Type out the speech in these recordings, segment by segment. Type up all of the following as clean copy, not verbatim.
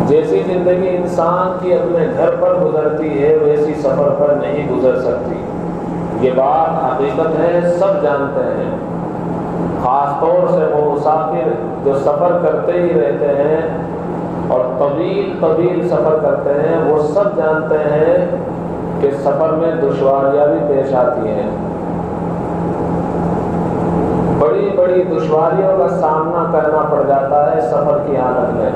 جیسی زندگی انسان کی اپنے گھر پر گزرتی ہے ویسی سفر پر نہیں گزر سکتی۔ یہ بات حقیقت ہے، سب جانتے ہیں، خاص طور سے وہ مسافر جو سفر کرتے ہی رہتے ہیں اور طویل سفر کرتے ہیں، وہ سب جانتے ہیں کہ سفر میں دشواریاں بھی پیش آتی ہیں، بڑی بڑی دشواریوں کا سامنا کرنا پڑ جاتا ہے سفر کی حالت میں۔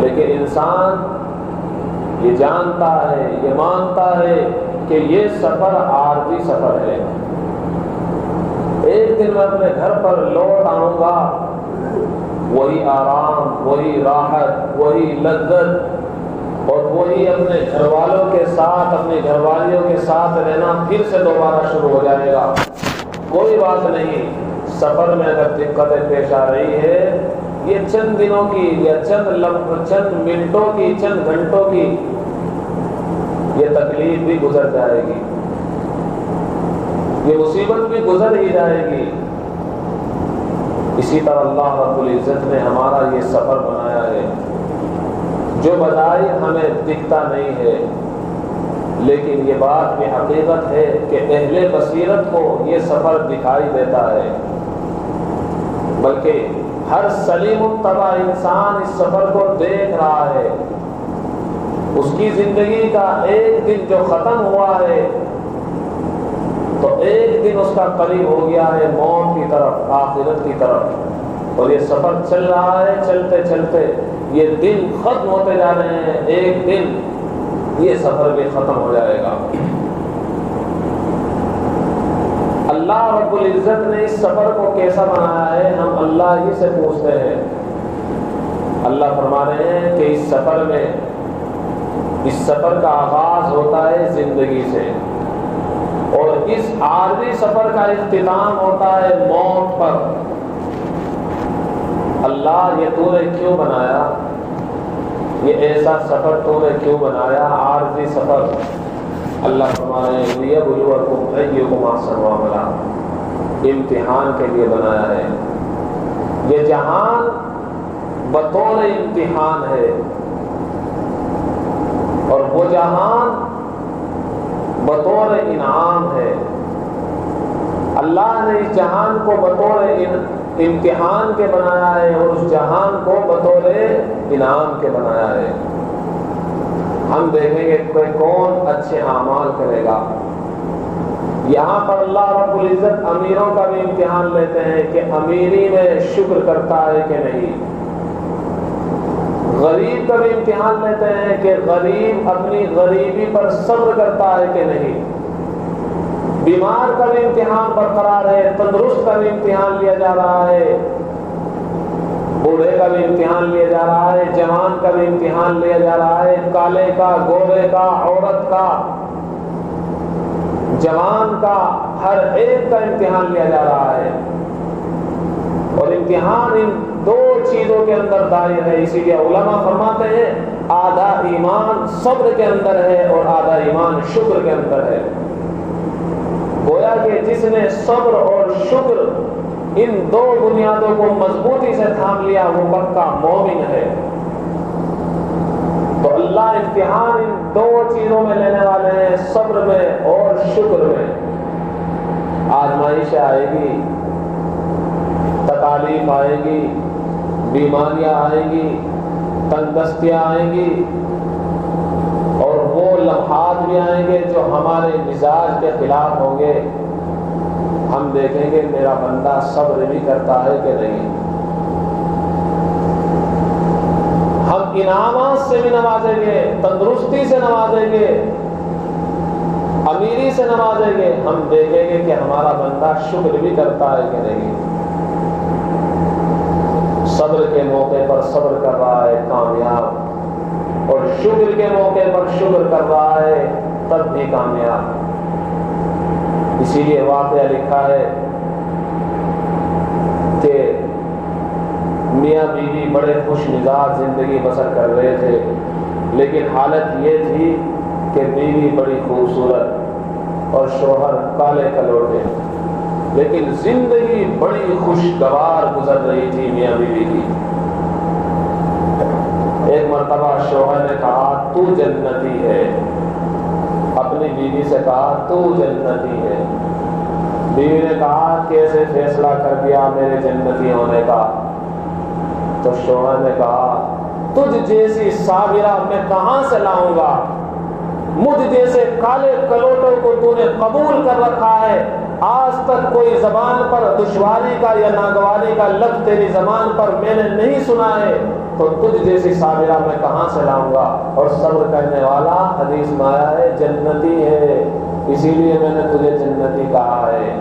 لیکن انسان یہ جانتا ہے، یہ مانتا ہے کہ یہ سفر عارضی سفر ہے، ایک دن میں اپنے گھر پر لوٹ آؤں گا، وہی آرام، وہی راحت، وہی لذت اور وہی اپنے گھر والوں کے ساتھ، اپنی گھر والیوں کے ساتھ رہنا پھر سے دوبارہ شروع ہو جائے گا۔ کوئی بات نہیں، سفر میں اگر دقتیں پیش آ رہی ہے، یہ چند دنوں کی یا چند منٹوں کی، چند گھنٹوں کی یہ تکلیف بھی گزر جائے گی، یہ مصیبت بھی گزر ہی جائے گی۔ اسی طرح اللہ رب العزت نے ہمارا یہ سفر بنایا ہے جو بظاہر ہمیں دکھتا نہیں ہے، لیکن یہ بات بھی حقیقت ہے کہ اہل بصیرت کو یہ سفر دکھائی دیتا ہے، بلکہ ہر سلیم الطبع انسان اس سفر کو دیکھ رہا ہے۔ اس کی زندگی کا ایک دن جو ختم ہوا ہے تو ایک دن اس کا قریب ہو گیا ہے موت کی طرف، آخرت کی طرف، اور یہ سفر چل رہا ہے، چلتے چلتے یہ دن ختم ہوتے جا رہے ہیں، ایک دن یہ سفر بھی ختم ہو جائے گا۔ اللہ رب العزت نے اس سفر کو کیسا بنایا ہے، ہم اللہ ہی سے پوچھتے ہیں۔ اللہ فرما رہے ہیں کہ اس سفر کا آغاز ہوتا ہے زندگی سے، اور اس عارضی سفر کا اختتام ہوتا ہے موت پر۔ اللہ یہ تو نے کیوں بنایا، یہ ایسا سفر تو نے کیوں بنایا، عارضی سفر؟ اللہ فرماتے ہیں لِيَبْلُوَكُمْ أَيُّكُمْ أَحْسَنُ عَمَلًا، امتحان کے لیے بنایا ہے۔ یہ جہان بطور امتحان ہے، اور وہ جہان بطور انعام ہے۔ اللہ نے اس جہان کو بطور امتحان کے بنایا ہے اور اس جہان کو بطور انعام کے بنایا ہے۔ ہم دیکھیں گے کہ کون اچھے اعمال کرے گا۔ یہاں پر اللہ رب العزت امیروں کا بھی امتحان لیتے ہیں کہ امیری میں شکر کرتا ہے کہ نہیں، غریب کا بھی امتحان لیتے ہیں کہ غریب اپنی غریبی پر صبر کرتا ہے کہ نہیں، بیمار کا بھی امتحان برقرار ہے، تندرست کا بھی امتحان لیا جا رہا ہے، بوڑھے کا بھی امتحان لیا جا رہا ہے، جوان کا بھی امتحان لیا جا رہا ہے، کالے کا، گورے کا، عورت کا، جوان کا، ہر ایک کا امتحان لیا جا رہا ہے۔ اور امتحان ان دو چیزوں کے اندر دائر ہے، اسی لیے علماء فرماتے ہیں آدھا ایمان صبر کے اندر ہے اور آدھا ایمان شکر کے اندر ہے۔ گویا کہ جس نے صبر اور شکر ان دو بنیادوں کو مضبوطی سے تھام لیا وہ پکا مومن ہے۔ تو اللہ امتحان ان دو چیزوں میں لینے والے ہیں، صبر میں اور شکر میں۔ آزمائش آئے گی، تکالیف آئے گی، بیماریاں آئیں گی، تندرستیاں آئیں گی، اور وہ لمحات بھی آئیں گے جو ہمارے مزاج کے خلاف ہوں گے۔ ہم دیکھیں گے میرا بندہ صبر بھی کرتا ہے کہ نہیں۔ ہم انعامات سے بھی نوازیں گے، تندرستی سے نوازیں گے، امیری سے نوازیں گے، ہم دیکھیں گے کہ ہمارا بندہ شکر بھی کرتا ہے کہ نہیں۔ صبر کے موقع پر صبر کر رہا ہے کامیاب، اور شکر کے موقع پر شکر کر رہا ہے تب بھی کامیاب۔ اسی لیے واقعہ لکھا ہے کہ میاں بیوی بڑے خوش مزاج زندگی بسر کر رہے تھے، لیکن حالت یہ تھی کہ بیوی بڑی خوبصورت اور شوہر کالے کلوٹے، لیکن زندگی بڑی خوشگوار گزر رہی تھی میاں بیوی کی۔ تو جنتی ہے، اپنی بیوی سے کہا تو جنتی ہے۔ بیوی نے کہا کیسے فیصلہ کر دیا میرے جنتی ہونے کا؟ تو شوہر نے کہا تجھ جیسی صابرہ میں کہاں سے لاؤں گا؟ مجھ جیسے کالے کلوٹوں کو تو نے قبول کر رکھا ہے، آج تک کوئی زبان پر دشواری کا یا ناگواری کا لفظ تیری زبان پر میں نے نہیں سنا ہے، تو تجھ جیسی صابرہ میں کہاں سے لاؤں گا؟ اور صبر کرنے والا حدیث میں آیا ہے جنتی ہے، اسی لیے میں نے تجھے جنتی کہا ہے۔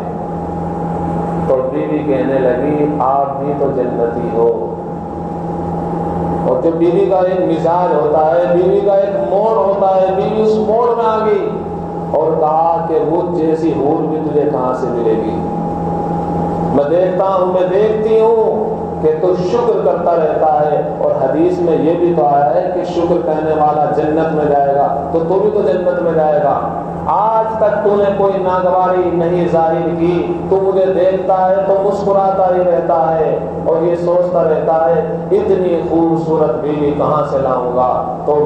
تو بیوی کہنے لگی آپ بھی تو جنتی ہو۔ اور جو بیوی کا ایک مزاج ہوتا ہے، بیوی کا ایک موڑ ہوتا ہے، بیوی اس موڑ میں آ گئی اور کہا کہ مجھ جیسی حور بھی تجھے کہاں سے ملے گی؟ میں دیکھتا ہوں، میں دیکھتی ہوں کہ تو شکر کرتا رہتا ہے، اور حدیث میں یہ بھی تو آیا ہے کہ شکر کرنے والا جنت میں جائے گا، تو بھی تو جنت میں جائے گا۔ آج تک تو نے کوئی ناگواری نہیں ظاہر کی، تو مجھے دیکھتا ہے تو مسکراتا ہی رہتا ہے اور یہ سوچتا رہتا ہے اتنی خوبصورت بیوی کہاں سے لاؤں گا؟ تو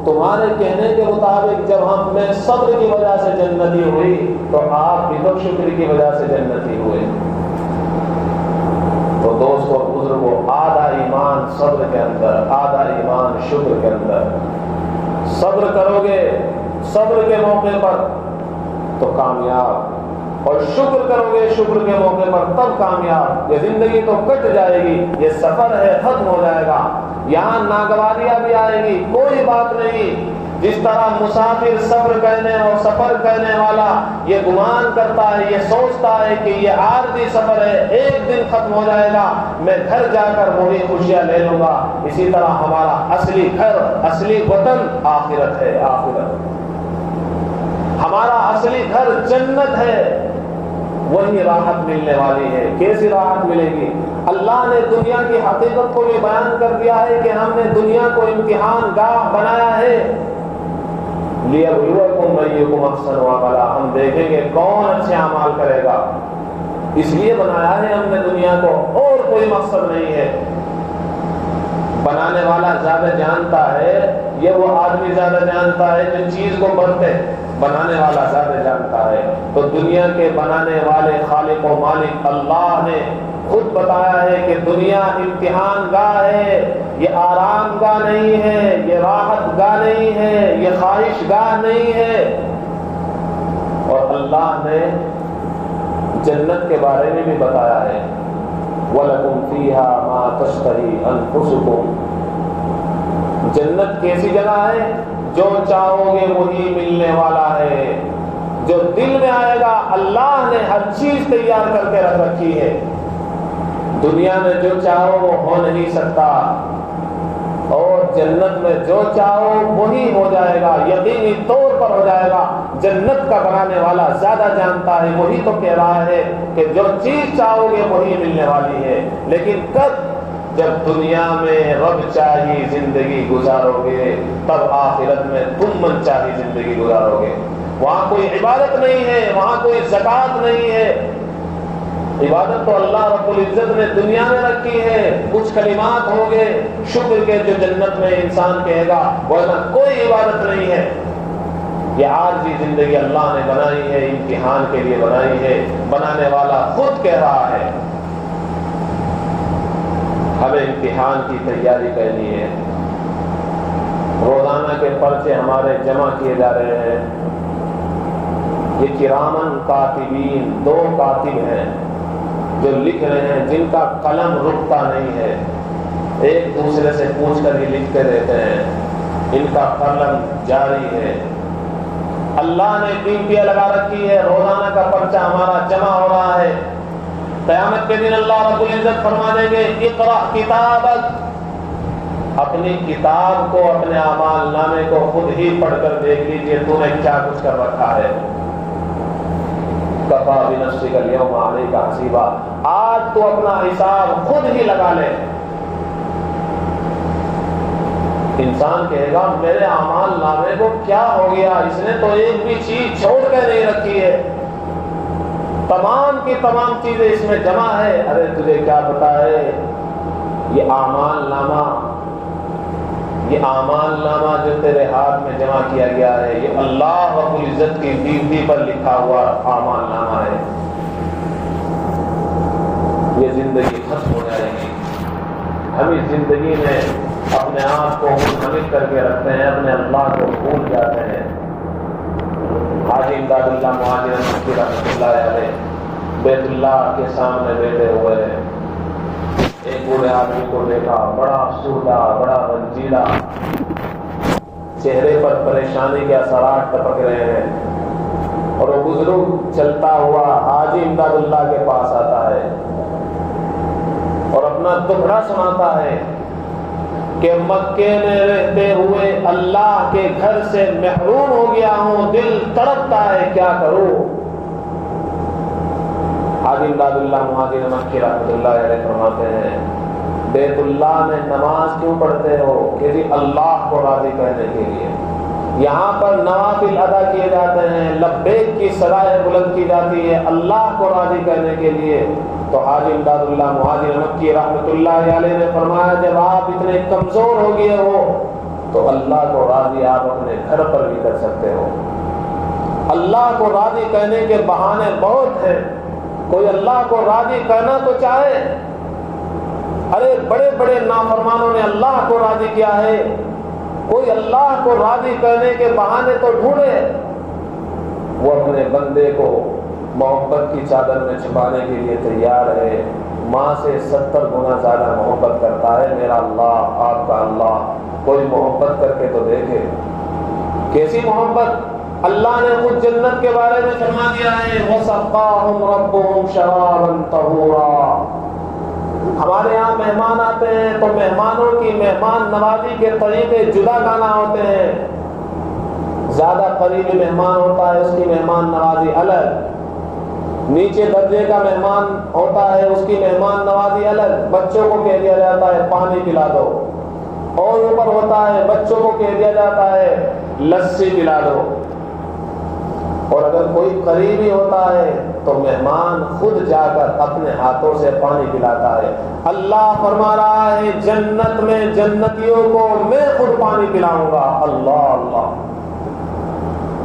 تمہارے کہنے کے مطابق جب میں صبر کی وجہ سے جنتی ہوئی، تو آپ بھی تو شکر کی وجہ سے جنتی ہوئے۔ تو دوستو بزرگو، آدھا ایمان صبر کے اندر، آدھا ایمان شکر کے اندر۔ صبر کرو گے صبر کے موقع پر تو کامیاب، اور شکر کرو گے شکر کے موقع پر تب کامیاب۔ یہ زندگی تو کٹ جائے گی، یہ سفر ہے ختم ہو جائے گا، یہاں ناگواریاں بھی آئے گی، کوئی بات نہیں۔ جس طرح مسافر صبر کرنے اور سفر کرنے والا یہ گمان کرتا ہے، یہ سوچتا ہے کہ یہ عارضی سفر ہے، ایک دن ختم ہو جائے گا، میں گھر جا کر وہی خوشیاں لے لوں گا، اسی طرح ہمارا اصلی گھر، اصلی وطن آخرت ہے، آخرت ہمارا اصلی گھر جنت ہے، وہی راحت ملنے والی ہے۔ کیسی راحت ملے گی؟ اللہ نے دنیا کی حقیقت کو بھی بیان کر دیا ہے کہ ہم نے دنیا کو امتحان گاہ بنایا ہے، لِيَبْلُوَكُمْ أَيُّكُمْ أَحْسَنُ عَمَلًا، ہم دیکھیں گے کون اچھے اعمال کرے گا، اس لیے بنایا ہے ہم نے دنیا کو، اور کوئی مقصد نہیں ہے۔ بنانے والا زیادہ جانتا ہے، یہ وہ آدمی زیادہ جانتا ہے جو چیز کو برتے، بنانے والا زیادہ جانتا ہے۔ تو دنیا کے بنانے والے خالق و مالک اللہ نے خود بتایا ہے کہ دنیا امتحان گاہ ہے، یہ آرام گاہ نہیں ہے، یہ راحت گاہ نہیں ہے، یہ خواہش گاہ نہیں ہے۔ اور اللہ نے جنت کے بارے میں بھی بتایا ہے وَلَكُمْ فِيهَا مَا تَشْتَهِي أَنفُسُكُمْ، جنت کیسی جگہ ہے؟ جو چاہو گے وہی ملنے والا ہے، جو دل میں آئے گا اللہ نے ہر چیز تیار کر کے رکھ رکھی ہے۔ دنیا میں جو چاہو وہ ہو نہیں سکتا، اور جنت میں جو چاہو وہی ہو جائے گا، یقینی طور پر ہو جائے گا۔ جنت کا بنانے والا زیادہ جانتا ہے، وہی تو کہہ رہا ہے کہ جو چیز چاہو گے وہی ملنے والی ہے۔ لیکن کب؟ جب دنیا میں رب چاہی زندگی گزارو گے، تب آخرت میں تم من چاہی زندگی گزارو گے۔ وہاں کوئی عبادت نہیں ہے، وہاں کوئی زکوٰۃ نہیں ہے، عبادت تو اللہ رب العزت نے دنیا میں رکھی ہے۔ کچھ کلمات ہوں گے شکر کے جو جنت میں انسان کہے گا، ورنہ کوئی عبادت نہیں ہے۔ یہ عارضی زندگی اللہ نے بنائی ہے، امتحان کے لیے بنائی ہے، بنانے والا خود کہہ رہا ہے ہمیں امتحان کی تیاری کرنی ہے۔ روزانہ کے پرچے ہمارے جمع کیے جا رہے ہیں، یہ کرامن کاتبین، 2 کاتب ہیں جو لکھ رہے ہیں، جن کا قلم رکتا نہیں ہے، ایک دوسرے سے پوچھ کر ہی لکھتے رہتے ہیں، ان کا قلم جاری ہے۔ اللہ نے ڈیوٹیاں لگا رکھی ہے، روزانہ کا پرچہ ہمارا جمع ہو رہا ہے۔ قیامت کے دن اللہ رب العزت فرما دیں گے اقرأ کتابک، اپنی کتاب کو، اپنے اعمال نامے کو خود ہی پڑھ کر دیکھ لیجئے تو نے کیا کچھ کر رکھا ہے۔ کفیٰ بنفسک الیوم علیک حسیبا، آج تو اپنا حساب خود ہی لگا لے۔ انسان کہے گا میرے اعمال نامے کو کیا ہو گیا، اس نے تو ایک بھی چیز چھوڑ کے نہیں رکھی ہے، تمام کی تمام چیزیں اس میں جمع ہے۔ ارے تجھے کیا پتا ہے، یہ اعمال نامہ یہ اعمال نامہ جو تیرے ہاتھ میں جمع کیا گیا ہے یہ اللہ رب العزت کی ڈیوٹی پر لکھا ہوا اعمال نامہ ہے. یہ زندگی ختم ہو جائے گی. ہم اس زندگی میں اپنے آپ کو منحمل کر کے رکھتے ہیں, اپنے اللہ کو بھول جاتے ہیں. حاجی امداد اللہ مہاجر مکی رحمۃ اللہ علیہ بیت اللہ کے سامنے بیٹھے ہوئے ہیں. ایک بوڑھے آدمی کو دیکھا, بڑا افسردہ, بڑا رنجیدہ, چہرے پر پریشانی کے اثرات ٹپک رہے ہیں. اور وہ بزرگ چلتا ہوا حاجی امداد اللہ کے پاس آتا ہے اور اپنا دکھڑا سناتا ہے کہ مکے میں رہتے ہوئے اللہ کے گھر سے محروم ہو گیا ہوں, دل تڑپتا ہے, کیا کروں. حاجی امداد اللہ مہاجر مکی رحمۃ اللہ علیہ فرماتے ہیں بیت اللہ میں نماز کیوں پڑھتے ہو؟ کہ جی اللہ کو راضی کرنے کے لیے. یہاں پر نوافل ادا کیے جاتے ہیں, لبیک کی صدائیں بلند کی جاتی ہے اللہ کو راضی کرنے کے لیے. تو حاجی امداد اللہ مہاجر مکی رحمۃ اللہ علیہ نے فرمایا جب آپ اتنے کمزور ہو گئے ہو تو اللہ کو راضی آپ اپنے گھر پر بھی کر سکتے ہو. اللہ کو راضی کرنے کے بہانے بہت ہیں. کوئی اللہ کو راضی کرنا تو چاہے, ارے بڑے بڑے نافرمانوں نے اللہ کو راضی کیا ہے. کوئی اللہ کو راضی کرنے کے بہانے تو ڈھونڈے. وہ اپنے بندے کو محبت کی چادر میں چھپانے کے لیے تیار ہے. ماں سے 70 گنا زیادہ محبت کرتا ہے میرا اللہ, آپ کا اللہ. کوئی محبت کر کے تو دیکھے کیسی محبت. اللہ نے خود جنت کے بارے میں فرما دیا ہے وَسَقَاهُمْ رَبُّهُمْ شَرَابًا طَهُورًا. ہمارے یہاں مہمان آتے ہیں تو مہمانوں کی مہمان نوازی کے طریقے جدا گانا ہوتے ہیں. زیادہ قریبی مہمان ہوتا ہے اس کی مہمان نوازی الگ, نیچے درجے کا مہمان ہوتا ہے اس کی مہمان نوازی الگ. بچوں کو کہہ دیا جاتا ہے پانی پلا دو, اور اوپر ہوتا ہے بچوں کو کہہ دیا جاتا ہے لسی پلا دو. اور اگر کوئی قریبی ہوتا ہے تو مہمان خود جا کر اپنے ہاتھوں سے پانی پلاتا ہے. اللہ فرما رہا ہے جنت میں جنتیوں کو میں خود پانی پلاؤں گا. اللہ اللہ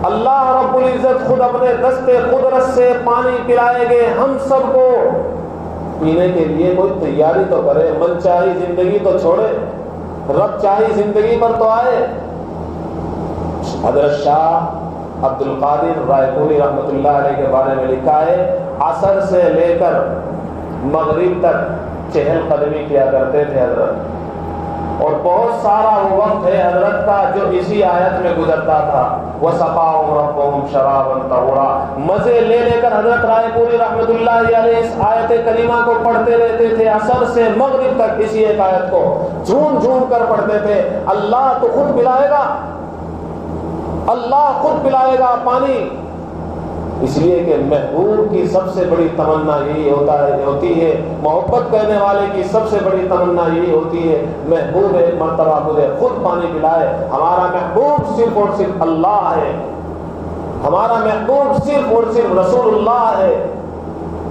اللہ رب العزت خود اپنے دست قدرت سے پانی پلائے گے ہم سب کو. پینے کے لیے کوئی تیاری تو کرے, من چاہی زندگی تو چھوڑے, رب چاہی زندگی پر تو آئے. حضرت شاہ عبد القادر رائے پوری رحمۃ اللہ علیہ کے بارے میں لکھا ہے عصر سے لے کر مغرب تک چہل قدمی کیا کرتے تھے حضرت, اور بہت سارا وہ وقت ہے حضرت کا جو اسی آیت میں گزرتا تھا وَسَقَاهُمْ رَبُّهُمْ شَرَابًا طَهُورًا. مزے لے لے کر حضرت رائے پوری رحمۃ اللہ علیہ اس آیت کریمہ کو پڑھتے رہتے تھے. عصر سے مغرب تک اسی ایک آیت کو جھوم جھوم کر پڑھتے تھے. اللہ تو خود پلائے گا, اللہ خود پلائے گا پانی. اس لیے کہ محبوب کی سب سے بڑی تمنا یہی ہوتی ہے, محبت کرنے والے کی سب سے بڑی تمنا یہی ہوتی ہے محبوب ایک مرتبہ مجھے خود پانی پلائے. ہمارا محبوب صرف اور صرف اللہ ہے, ہمارا محبوب صرف اور صرف رسول اللہ ہے.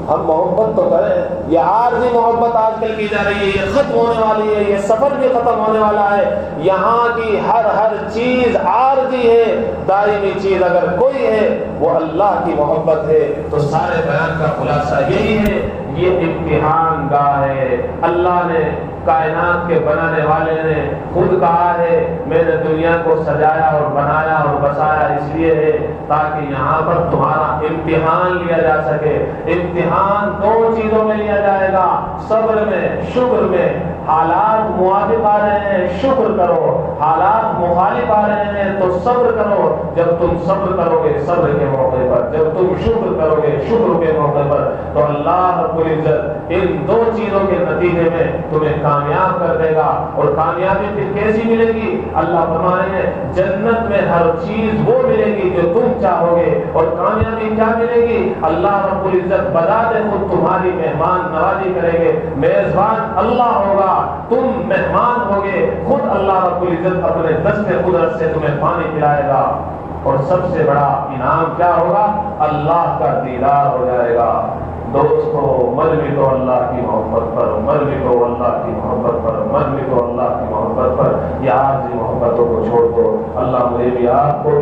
ہم محبت تو کریں. یہ عارضی محبت آج کل کی جا رہی ہے, یہ ختم ہونے والی ہے, یہ سفر بھی ختم ہونے والا ہے. یہاں کی ہر چیز عارضی ہے, دائمی چیز اگر کوئی ہے وہ اللہ کی محبت ہے. تو سارے بیان کا خلاصہ یہی ہے, یہ امتحان گاہ ہے. اللہ نے کائنات کے بنانے والے نے خود کہا ہے میں نے دنیا کو سجایا اور بنایا اور بسایا اس لیے ہے تاکہ یہاں پر تمہارا امتحان لیا جا سکے. امتحان دو چیزوں میں لیا جائے گا, صبر میں, شکر میں. حالات موافق آ رہے ہیں شکر کرو, حالات مخالف آ رہے ہیں تو صبر کرو. جب تم صبر کرو گے صبر کے موقع پر, جب تم شکر کرو گے شکر کے موقع پر, تو اللہ رب العزت ان دو چیزوں کے نتیجے میں تمہیں کامیاب کر دے گا. اور کامیابی پھر کیسی ملے گی؟ اللہ فرما رہے ہیں جنت میں ہر چیز وہ ملے گی جو تم چاہو گے. اور کامیابی کیا ملے گی؟ اللہ رب العزت بذات خود تمہاری مہمان نوازی کریں گے. میزبان اللہ ہوگا, تم مہمان ہوگے. خود اللہ رب العزت اپنے دست قدرت سے تمہیں پانی پلائے گا. اور سب سے بڑا انعام کیا ہوگا؟ اللہ کا دیدار ہو جائے گا. دوستو مر بھی تو اللہ کی محبت پر, مر بھی تو اللہ کی محبت پر, مر بھی تو اللہ کی محبت پر. یہ عارضی محبتوں کو چھوڑ دو. اللہ مجھے بھی آپ کو